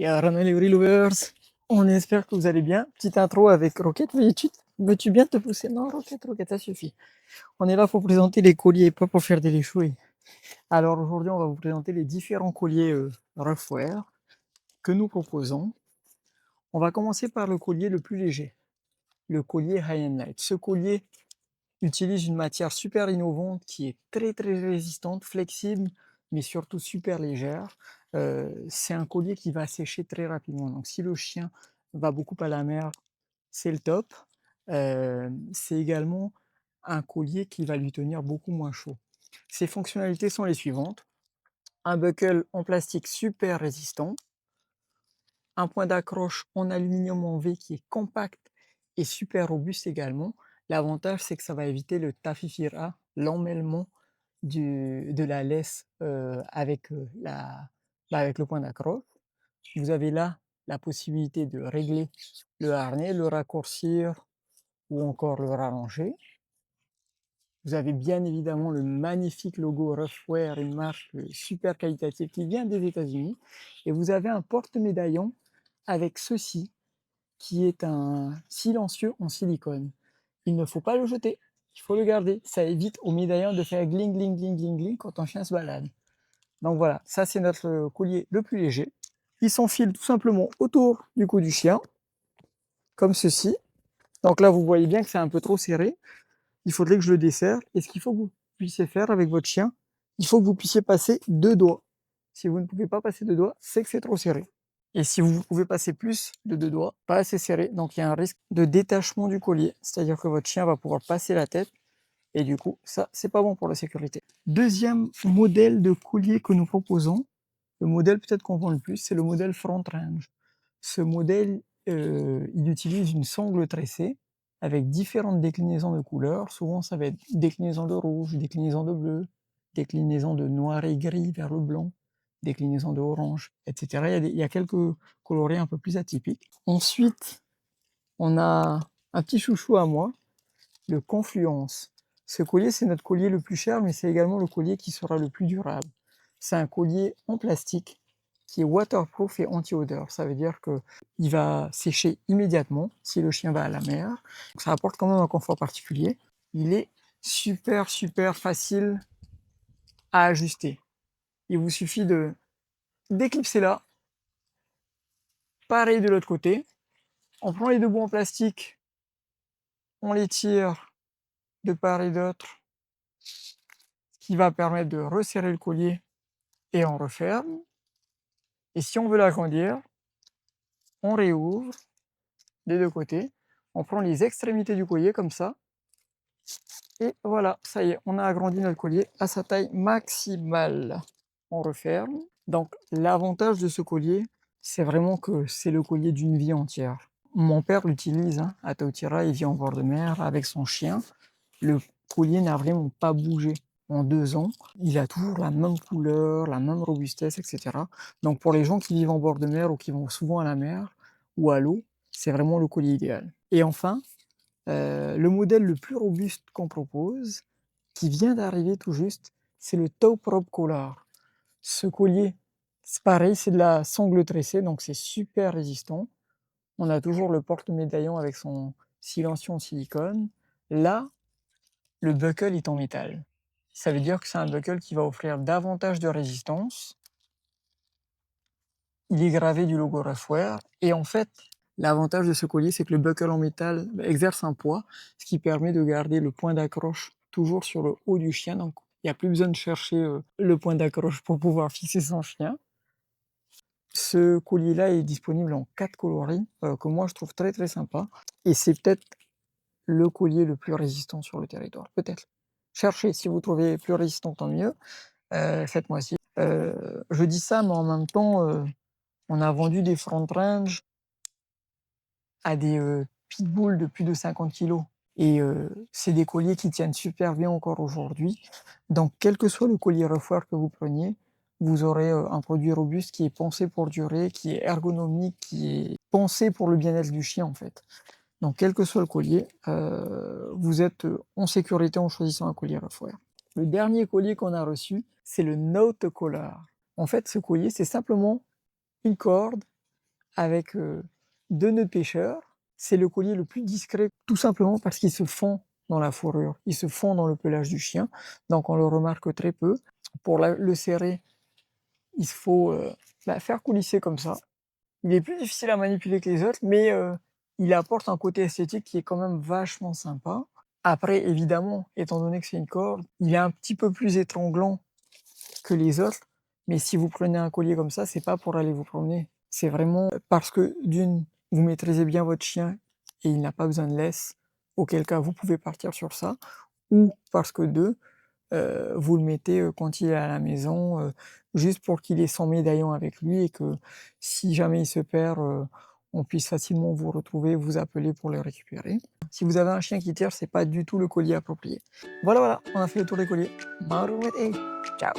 Yarana les lovers, on espère que vous allez bien. Petite intro avec Rocket. Veux-tu bien te pousser? Non, Rocket, ça suffit. On est là pour présenter les colliers, pas pour faire des léchouilles. Alors aujourd'hui, on va vous présenter les différents colliers Ruffwear que nous proposons. On va commencer par le collier le plus léger, le collier High and Light. Ce collier utilise une matière super innovante qui est très résistante, flexible, mais surtout super légère. C'est un collier qui va sécher très rapidement. Donc si le chien va beaucoup à la mer, c'est le top. C'est également un collier qui va lui tenir beaucoup moins chaud. Ses fonctionnalités sont les suivantes. Un buckle en plastique super résistant, un point d'accroche en aluminium en V qui est compact et super robuste également. L'avantage, c'est que ça va éviter le tafifira, l'emmêlement de la laisse avec le point d'accroche. Vous avez là la possibilité de régler le harnais, le raccourcir ou encore le rallonger. Vous avez bien évidemment le magnifique logo Ruffwear, une marque super qualitative qui vient des États-Unis. Et vous avez un porte-médaillon avec ceci, qui est un silencieux en silicone. Il ne faut pas le jeter, il faut le garder. Ça évite au médaillon de faire gling quand ton chien se balade. Donc voilà, ça c'est notre collier le plus léger. Il s'enfile tout simplement autour du cou du chien, comme ceci. Donc là, vous voyez bien que c'est un peu trop serré. Il faudrait que je le desserre. Et ce qu'il faut que vous puissiez faire avec votre chien, il faut que vous puissiez passer 2 doigts. Si vous ne pouvez pas passer 2 doigts, c'est que c'est trop serré. Et si vous pouvez passer plus de 2 doigts, pas assez serré, donc il y a un risque de détachement du collier. C'est-à-dire que votre chien va pouvoir passer la tête. Et du coup, ça, c'est pas bon pour la sécurité. Deuxième modèle de collier que nous proposons, le modèle peut-être qu'on vend le plus, c'est le modèle Front Range. Ce modèle, il utilise une sangle tressée avec différentes déclinaisons de couleurs. Souvent, ça va être déclinaison de rouge, déclinaison de bleu, déclinaison de noir et gris vers le blanc, déclinaison de orange, etc. Il y a quelques coloris un peu plus atypiques. Ensuite, on a un petit chouchou à moi, le Confluence. Ce collier, c'est notre collier le plus cher, mais c'est également le collier qui sera le plus durable. C'est un collier en plastique qui est waterproof et anti-odeur. Ça veut dire qu'il va sécher immédiatement si le chien va à la mer. Donc ça apporte quand même un confort particulier. Il est super facile à ajuster. Il vous suffit de déclipser là. Pareil de l'autre côté. On prend les deux bouts en plastique, on les tire de part et d'autre, ce qui va permettre de resserrer le collier et on referme. Et si on veut l'agrandir, on réouvre des deux côtés, on prend les extrémités du collier comme ça, et voilà, ça y est, on a agrandi notre collier à sa taille maximale. On referme. Donc l'avantage de ce collier, c'est vraiment que c'est le collier d'une vie entière. Mon père l'utilise à Tautira, il vit en bord de mer avec son chien. Le collier n'a vraiment pas bougé en 2 ans. Il a toujours la même couleur, la même robustesse, etc. Donc pour les gens qui vivent en bord de mer ou qui vont souvent à la mer ou à l'eau, c'est vraiment le collier idéal. Et enfin, le modèle le plus robuste qu'on propose, qui vient d'arriver tout juste, c'est le Tow Prop Collar. Ce collier, c'est pareil, c'est de la sangle tressée, donc c'est super résistant. On a toujours le porte-médaillon avec son silencieux en silicone. Là, le buckle est en métal. Ça veut dire que c'est un buckle qui va offrir davantage de résistance. Il est gravé du logo Ruffwear. Et en fait, l'avantage de ce collier, c'est que le buckle en métal exerce un poids, ce qui permet de garder le point d'accroche toujours sur le haut du chien. Donc, il n'y a plus besoin de chercher le point d'accroche pour pouvoir fixer son chien. Ce collier-là est disponible en 4 coloris, que moi je trouve très sympa. Et c'est peut-être le collier le plus résistant sur le territoire. Peut-être. Cherchez, si vous trouvez plus résistant, tant mieux. Faites-moi signe. Je dis ça, mais en même temps, on a vendu des front range à des pitbulls de plus de 50 kilos. Et c'est des colliers qui tiennent super bien encore aujourd'hui. Donc, quel que soit le collier Ruffwear que vous preniez, vous aurez un produit robuste qui est pensé pour durer, qui est ergonomique, qui est pensé pour le bien-être du chien en fait. Donc, quel que soit le collier, vous êtes en sécurité en choisissant un collier Ruffwear. Le dernier collier qu'on a reçu, c'est le Note Collar. En fait, ce collier, c'est simplement une corde avec 2 nœuds de pêcheur. C'est le collier le plus discret, tout simplement parce qu'il se fond dans la fourrure, il se fond dans le pelage du chien, donc on le remarque très peu. Pour le serrer, il faut faire coulisser comme ça. Il est plus difficile à manipuler que les autres, mais il apporte un côté esthétique qui est quand même vachement sympa. Après, évidemment, étant donné que c'est une corde, il est un petit peu plus étranglant que les autres, mais si vous prenez un collier comme ça, c'est pas pour aller vous promener. C'est vraiment parce que d'une, vous maîtrisez bien votre chien et il n'a pas besoin de laisse, auquel cas vous pouvez partir sur ça, ou parce que deux, vous le mettez quand il est à la maison, juste pour qu'il ait son médaillon avec lui et que si jamais il se perd, on puisse facilement vous retrouver, vous appeler pour le récupérer. Si vous avez un chien qui tire, c'est pas du tout le collier approprié. Voilà, voilà, on a fait le tour des colliers. Ciao.